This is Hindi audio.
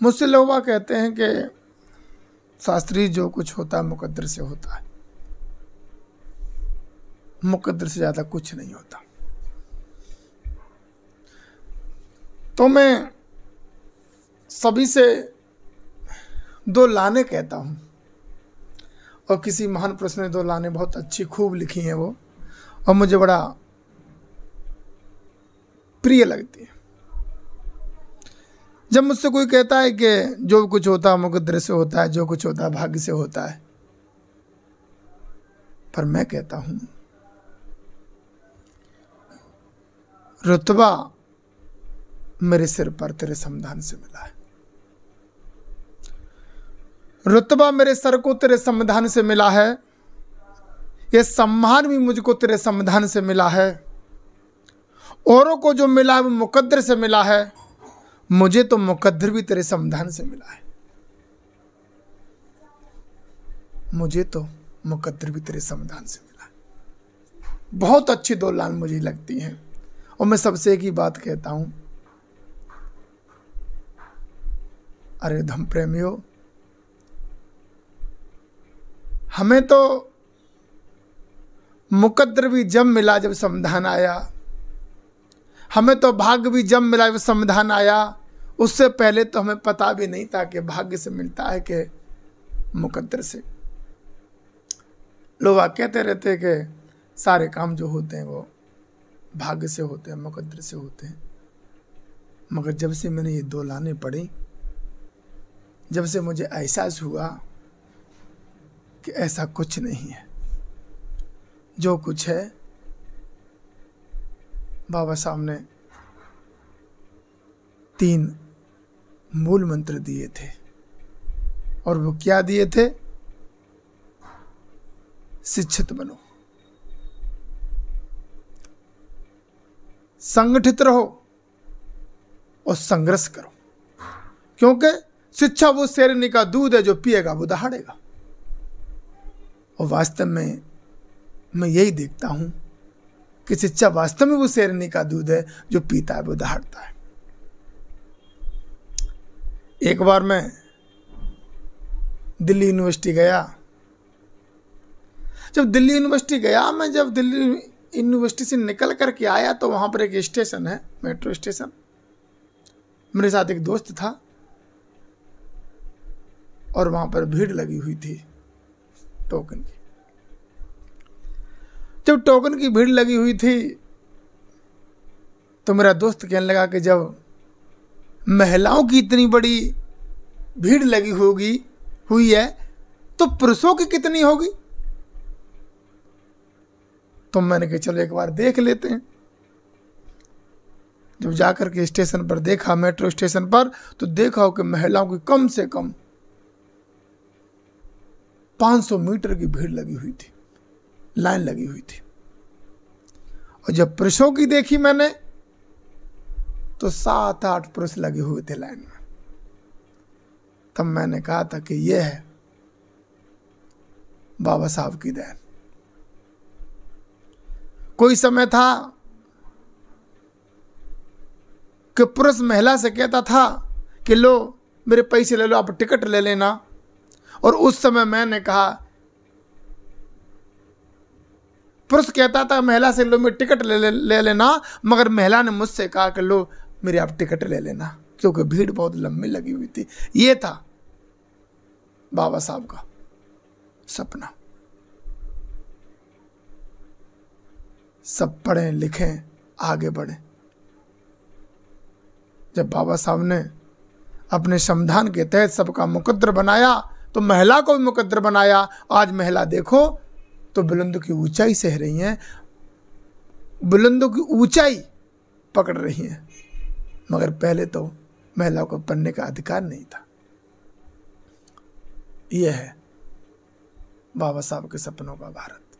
मुझसे लोग कहते हैं कि शास्त्री जो कुछ होता है मुकद्दर से होता है। मुकद्दर से ज़्यादा कुछ नहीं होता। तो मैं सभी से दो लाने कहता हूँ, और किसी महान पुरुष ने दो लाने बहुत अच्छी खूब लिखी हैं वो, और मुझे बड़ा प्रिय लगती है। जब मुझसे कोई कहता है कि जो कुछ होता है मुकद्दर से होता है, जो कुछ होता है भाग्य से होता है, पर मैं कहता हूं रुतबा मेरे सिर पर तेरे समाधान से मिला है। रुतबा मेरे सर को तेरे समाधान से मिला है। ये सम्मान भी मुझको तेरे समाधान से मिला है। औरों को जो मिला है वो मुकद्दर से मिला है, मुझे तो मुकद्दर भी तेरे समाधान से मिला है। मुझे तो मुकद्दर भी तेरे समाधान से मिला है। बहुत अच्छी दो लाइन मुझे लगती हैं, और मैं सबसे एक ही बात कहता हूं, अरे धम प्रेमियों, हमें तो मुकद्दर भी जब मिला जब समाधान आया, हमें तो भाग्य भी जब मिला जब समाधान आया। उससे पहले तो हमें पता भी नहीं था कि भाग्य से मिलता है कि मुकद्दर से। लोग कहते रहते कि सारे काम जो होते हैं वो भाग्य से होते हैं, मुकद्दर से होते हैं। मगर जब से मैंने ये दो लाने पढ़ी, जब से मुझे एहसास हुआ कि ऐसा कुछ नहीं है। जो कुछ है बाबा साहब ने 3 मूल मंत्र दिए थे, और वो क्या दिए थे? शिक्षित बनो, संगठित रहो और संघर्ष करो, क्योंकि शिक्षा वो शेरनी का दूध है, जो पिएगा वो दहाड़ेगा। और वास्तव में मैं यही देखता हूं कि शिक्षा वास्तव में वो शेरनी का दूध है, जो पीता है वो दहाड़ता है। एक बार मैं दिल्ली यूनिवर्सिटी गया। जब दिल्ली यूनिवर्सिटी गया, मैं जब दिल्ली यूनिवर्सिटी से निकल करके आया तो वहां पर एक स्टेशन है, मेट्रो स्टेशन। मेरे साथ एक दोस्त था, और वहां पर भीड़ लगी हुई थी टोकन की। जब टोकन की भीड़ लगी हुई थी तो मेरा दोस्त कहने लगा कि जब महिलाओं की इतनी बड़ी भीड़ लगी हुई है तो पुरुषों की कितनी होगी। तो मैंने कहा चलो एक बार देख लेते हैं। जब जाकर के स्टेशन पर देखा, मेट्रो स्टेशन पर, तो देखा हो कि महिलाओं की कम से कम 500 मीटर की भीड़ लगी हुई थी, लाइन लगी हुई थी। और जब पुरुषों की देखी मैंने तो 7-8 पुरुष लगे हुए थे लाइन में। तब मैंने कहा था कि यह है बाबा साहब की देन। कोई समय था कि पुरुष महिला से कहता था कि लो मेरे पैसे ले लो, आप टिकट ले लेना। और उस समय मैंने कहा, पुरुष कहता था महिला से लो मेरी टिकट ले लेना, मगर महिला ने मुझसे कहा कि लो मेरी आप टिकट ले लेना, क्योंकि भीड़ बहुत लंबी लगी हुई थी। ये था बाबा साहब का सपना। सब पढ़ें लिखें आगे बढ़ें। जब बाबा साहब ने अपने संविधान के तहत सबका मुकद्दर बनाया तो महिला को भी मुकद्दर बनाया। आज महिला देखो तो बुलंदों की ऊंचाई सह रही हैं, बुलंदों की ऊंचाई पकड़ रही हैं, मगर पहले तो महिलाओं को पढ़ने का अधिकार नहीं था। यह है बाबा साहब के सपनों का भारत।